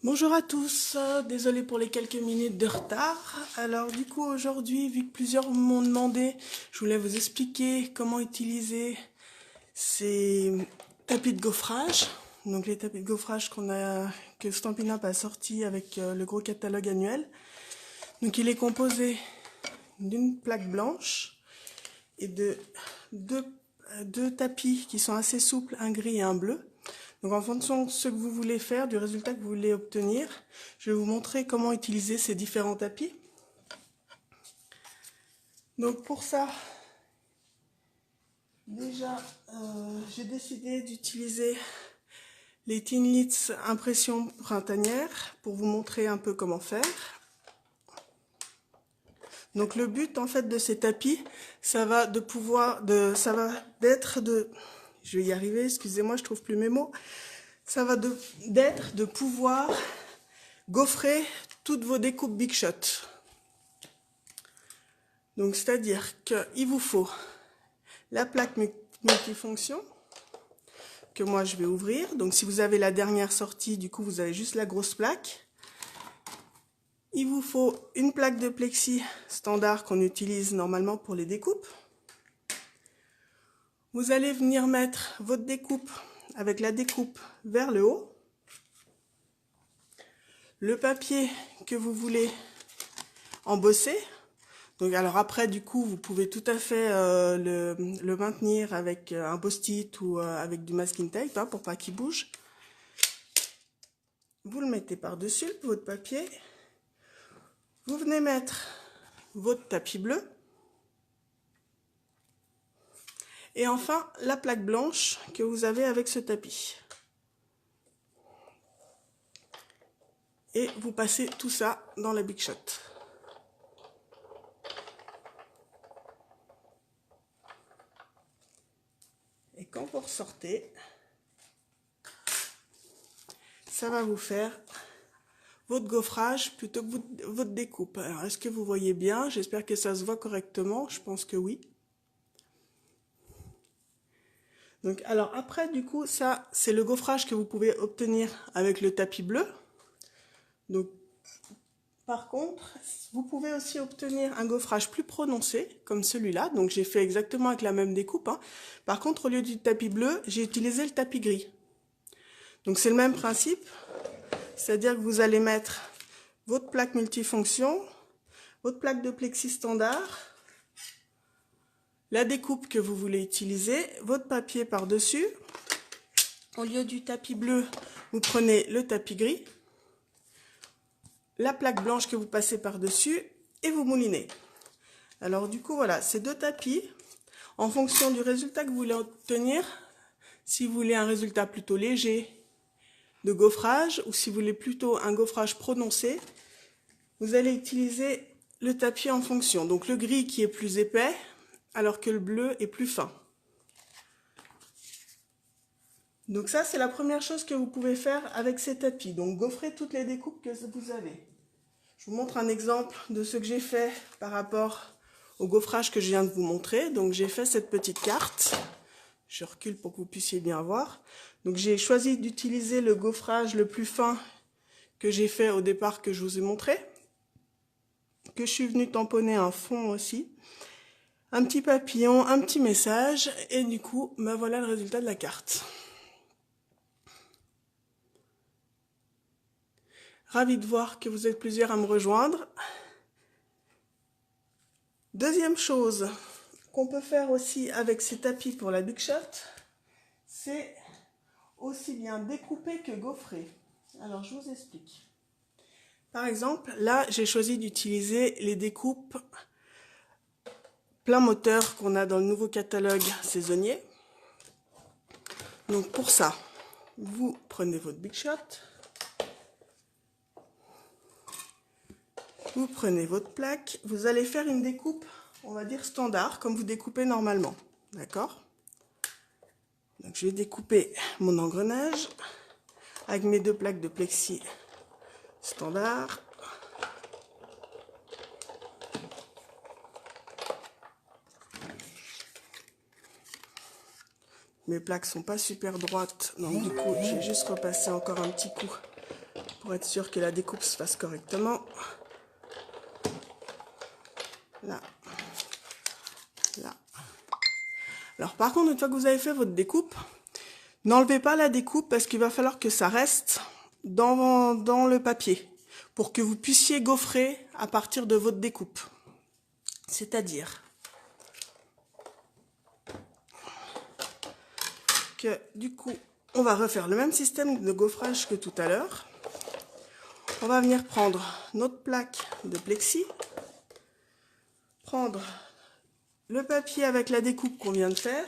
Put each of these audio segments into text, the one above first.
Bonjour à tous, désolé pour les quelques minutes de retard. Alors du coup aujourd'hui, vu que plusieurs m'ont demandé, je voulais vous expliquer comment utiliser ces tapis de gaufrage. Donc les tapis de gaufrage que Stampin' Up a sorti avec le gros catalogue annuel. Donc il est composé d'une plaque blanche et de deux tapis qui sont assez souples, un gris et un bleu. Donc en fonction de ce que vous voulez faire, du résultat que vous voulez obtenir, je vais vous montrer comment utiliser ces différents tapis. Donc pour ça, déjà, j'ai décidé d'utiliser les Thinlits impression printanière pour vous montrer un peu comment faire. Donc le but en fait de ces tapis, ça va d'être de, je vais y arriver, excusez-moi, je trouve plus mes mots. Ça va d'être de pouvoir gaufrer toutes vos découpes Big Shot. Donc c'est-à-dire qu'il vous faut la plaque multifonction que moi je vais ouvrir. Donc si vous avez la dernière sortie, du coup vous avez juste la grosse plaque. Il vous faut une plaque de plexi standard qu'on utilise normalement pour les découpes. Vous allez venir mettre votre découpe avec la découpe vers le haut. Le papier que vous voulez embosser. Donc alors après du coup vous pouvez tout à fait le maintenir avec un post-it ou avec du masking tape hein, pour pas qu'il bouge. Vous le mettez par-dessus votre papier. Vous venez mettre votre tapis bleu. Et enfin, la plaque blanche que vous avez avec ce tapis. Et vous passez tout ça dans la Big Shot. Et quand vous ressortez, ça va vous faire votre gaufrage plutôt que votre découpe. Alors, est-ce que vous voyez bien? J'espère que ça se voit correctement. Je pense que oui. Donc, alors après, du coup, ça, c'est le gaufrage que vous pouvez obtenir avec le tapis bleu. Donc, par contre, vous pouvez aussi obtenir un gaufrage plus prononcé, comme celui-là. Donc, j'ai fait exactement avec la même découpe. Hein. Par contre, au lieu du tapis bleu, j'ai utilisé le tapis gris. Donc, c'est le même principe. C'est-à-dire que vous allez mettre votre plaque multifonction, votre plaque de plexi standard, la découpe que vous voulez utiliser, votre papier par-dessus. Au lieu du tapis bleu, vous prenez le tapis gris, la plaque blanche que vous passez par-dessus et vous moulinez. Alors du coup, voilà, ces deux tapis, en fonction du résultat que vous voulez obtenir, si vous voulez un résultat plutôt léger de gaufrage ou si vous voulez plutôt un gaufrage prononcé, vous allez utiliser le tapis en fonction. Donc le gris qui est plus épais, alors que le bleu est plus fin. Donc ça, c'est la première chose que vous pouvez faire avec ces tapis. Donc gaufrez toutes les découpes que vous avez. Je vous montre un exemple de ce que j'ai fait par rapport au gaufrage que je viens de vous montrer. Donc j'ai fait cette petite carte. Je recule pour que vous puissiez bien voir. Donc j'ai choisi d'utiliser le gaufrage le plus fin que j'ai fait au départ que je vous ai montré. Que je suis venue tamponner un fond aussi. Un petit papillon, un petit message. Et du coup, ben voilà le résultat de la carte. Ravi de voir que vous êtes plusieurs à me rejoindre. Deuxième chose qu'on peut faire aussi avec ces tapis pour la Big Shot, c'est aussi bien découper que gaufrer. Alors je vous explique. Par exemple, là j'ai choisi d'utiliser les découpes plein moteur qu'on a dans le nouveau catalogue saisonnier. Donc pour ça, vous prenez votre Big Shot. Vous prenez votre plaque, vous allez faire une découpe, on va dire standard, comme vous découpez normalement. D'accord? Donc je vais découper mon engrenage avec mes deux plaques de plexi standard. Mes plaques sont pas super droites, donc du coup je vais juste repasser encore un petit coup pour être sûr que la découpe se fasse correctement. Là. Là. Alors par contre, une fois que vous avez fait votre découpe, n'enlevez pas la découpe parce qu'il va falloir que ça reste dans le papier pour que vous puissiez gaufrer à partir de votre découpe. C'est-à-dire que du coup, on va refaire le même système de gaufrage que tout à l'heure. On va venir prendre notre plaque de plexi, prendre le papier avec la découpe qu'on vient de faire,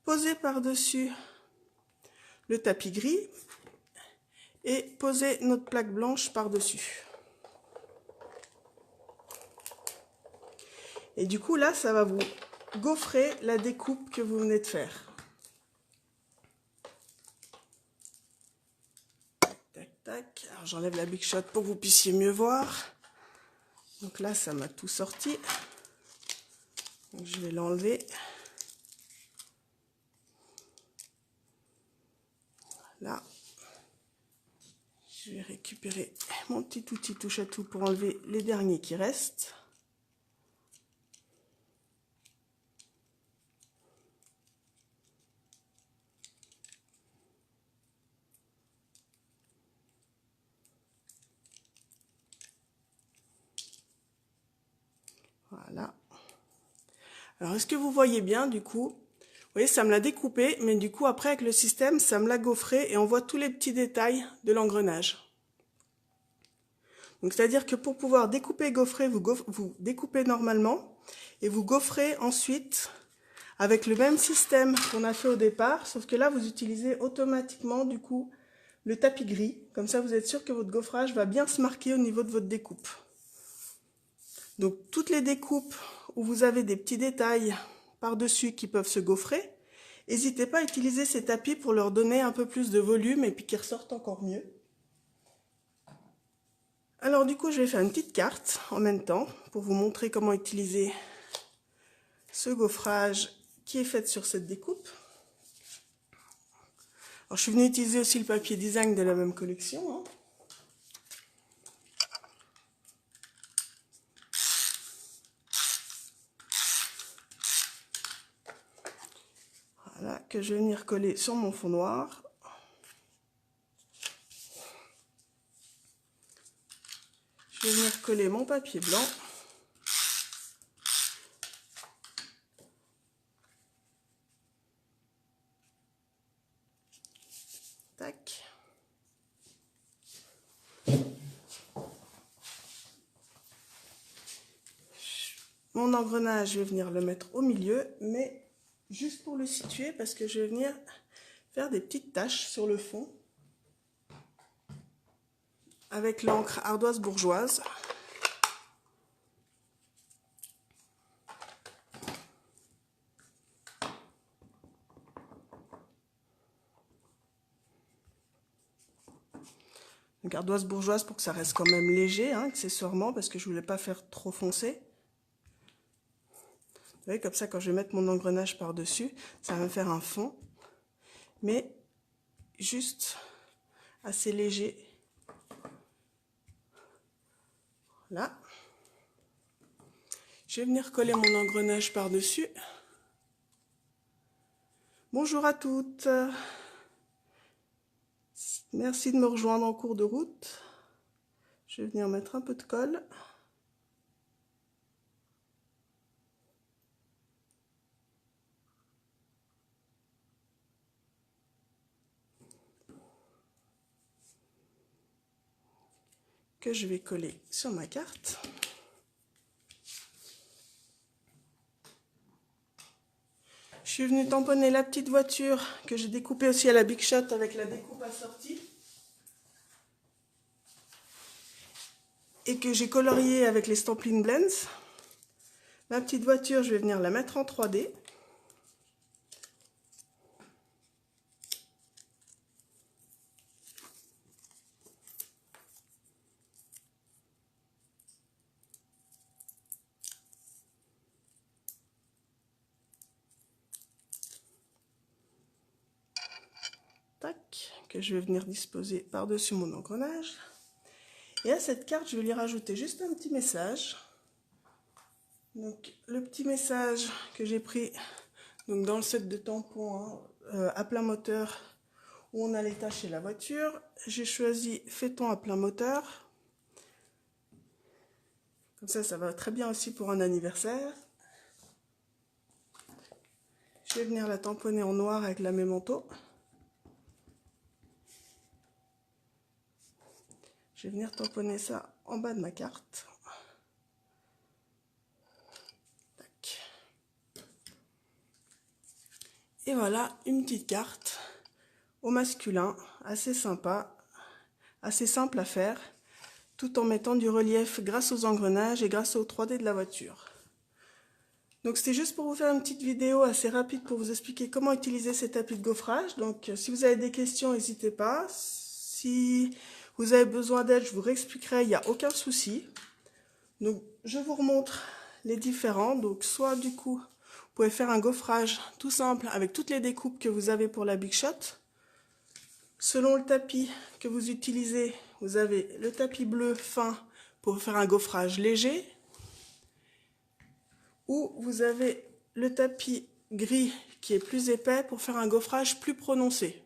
poser par-dessus le tapis gris et poser notre plaque blanche par-dessus. Et du coup, là, ça va vous gaufrer la découpe que vous venez de faire. Tac, tac. Alors, j'enlève la Big Shot pour que vous puissiez mieux voir. Donc là, ça m'a tout sorti. Donc, je vais l'enlever. Là. Je vais récupérer mon petit outil touche à tout pour enlever les derniers qui restent. Voilà. Alors, est-ce que vous voyez bien, du coup? Vous voyez, ça me l'a découpé, mais du coup, après, avec le système, ça me l'a gaufré et on voit tous les petits détails de l'engrenage. Donc, c'est-à-dire que pour pouvoir découper et gaufrer, vous découpez normalement et vous gaufrez ensuite avec le même système qu'on a fait au départ, sauf que là, vous utilisez automatiquement, du coup, le tapis gris. Comme ça, vous êtes sûr que votre gaufrage va bien se marquer au niveau de votre découpe. Donc, toutes les découpes où vous avez des petits détails par-dessus qui peuvent se gaufrer, n'hésitez pas à utiliser ces tapis pour leur donner un peu plus de volume et puis qu'ils ressortent encore mieux. Alors du coup, je vais faire une petite carte en même temps pour vous montrer comment utiliser ce gaufrage qui est fait sur cette découpe. Alors je suis venue utiliser aussi le papier design de la même collection. Voilà, que je vais venir coller sur mon fond noir. Je vais venir coller mon papier blanc. Tac. Mon engrenage, je vais venir le mettre au milieu, mais juste pour le situer parce que je vais venir faire des petites taches sur le fond avec l'encre ardoise bourgeoise. Donc ardoise bourgeoise pour que ça reste quand même léger, hein, accessoirement, parce que je ne voulais pas faire trop foncé. Vous voyez, comme ça, quand je vais mettre mon engrenage par-dessus, ça va me faire un fond, mais juste assez léger. Là. Je vais venir coller mon engrenage par-dessus. Bonjour à toutes. Merci de me rejoindre en cours de route. Je vais venir mettre un peu de colle. Que je vais coller sur ma carte. Je suis venue tamponner la petite voiture que j'ai découpée aussi à la Big Shot avec la découpe assortie. Et que j'ai coloriée avec les Stampin' Blends. Ma petite voiture, je vais venir la mettre en 3D. que je vais venir disposer par-dessus mon engrenage. Et à cette carte, je vais lui rajouter juste un petit message. Donc le petit message que j'ai pris donc, dans le set de tampons à plein moteur où on allait tâcher la voiture. J'ai choisi Fêtons à plein moteur. Comme ça va très bien aussi pour un anniversaire. Je vais venir la tamponner en noir avec la Memento. Je vais venir tamponner ça en bas de ma carte. Tac. Et voilà une petite carte au masculin, assez sympa, assez simple à faire, tout en mettant du relief grâce aux engrenages et grâce au 3D de la voiture. Donc c'était juste pour vous faire une petite vidéo assez rapide pour vous expliquer comment utiliser ces tapis de gaufrage. Donc si vous avez des questions, n'hésitez pas. Si vous avez besoin d'aide, je vous réexpliquerai, il n'y a aucun souci. Donc je vous remontre les différents. Donc soit du coup, vous pouvez faire un gaufrage tout simple avec toutes les découpes que vous avez pour la Big Shot. Selon le tapis que vous utilisez, vous avez le tapis bleu fin pour faire un gaufrage léger. Ou vous avez le tapis gris qui est plus épais pour faire un gaufrage plus prononcé.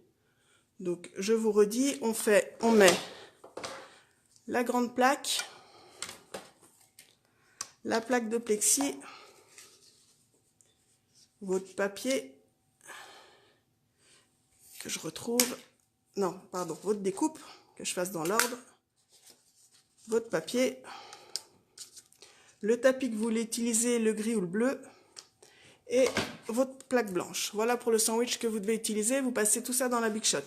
Donc je vous redis, on met la grande plaque, la plaque de plexi, votre papier que je retrouve, non pardon, votre découpe, que je fasse dans l'ordre, votre papier, le tapis que vous voulez utiliser, le gris ou le bleu, et votre plaque blanche. Voilà pour le sandwich que vous devez utiliser. Vous passez tout ça dans la Big Shot.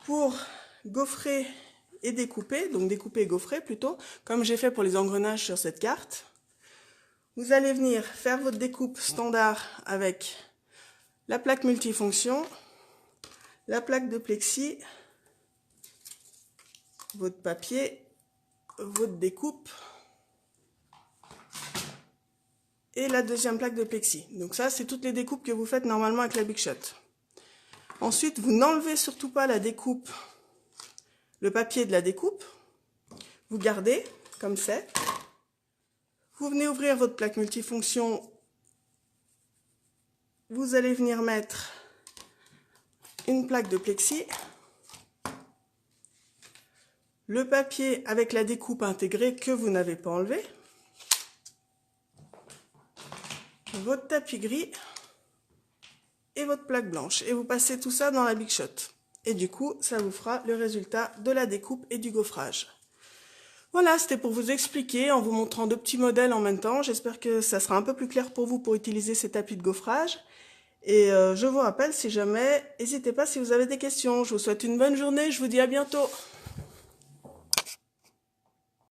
Pour gaufrer et découper, donc découper et gaufrer plutôt, comme j'ai fait pour les engrenages sur cette carte, vous allez venir faire votre découpe standard avec la plaque multifonction, la plaque de plexi, votre papier, votre découpe, et la deuxième plaque de plexi. Donc ça, c'est toutes les découpes que vous faites normalement avec la Big Shot. Ensuite, vous n'enlevez surtout pas la découpe, le papier de la découpe. Vous gardez comme c'est. Vous venez ouvrir votre plaque multifonction. Vous allez venir mettre une plaque de plexi. Le papier avec la découpe intégrée que vous n'avez pas enlevé. Votre tapis gris et votre plaque blanche. Et vous passez tout ça dans la Big Shot. Et du coup, ça vous fera le résultat de la découpe et du gaufrage. Voilà, c'était pour vous expliquer en vous montrant deux petits modèles en même temps. J'espère que ça sera un peu plus clair pour vous pour utiliser ces tapis de gaufrage. Et je vous rappelle, si jamais, n'hésitez pas si vous avez des questions. Je vous souhaite une bonne journée, je vous dis à bientôt.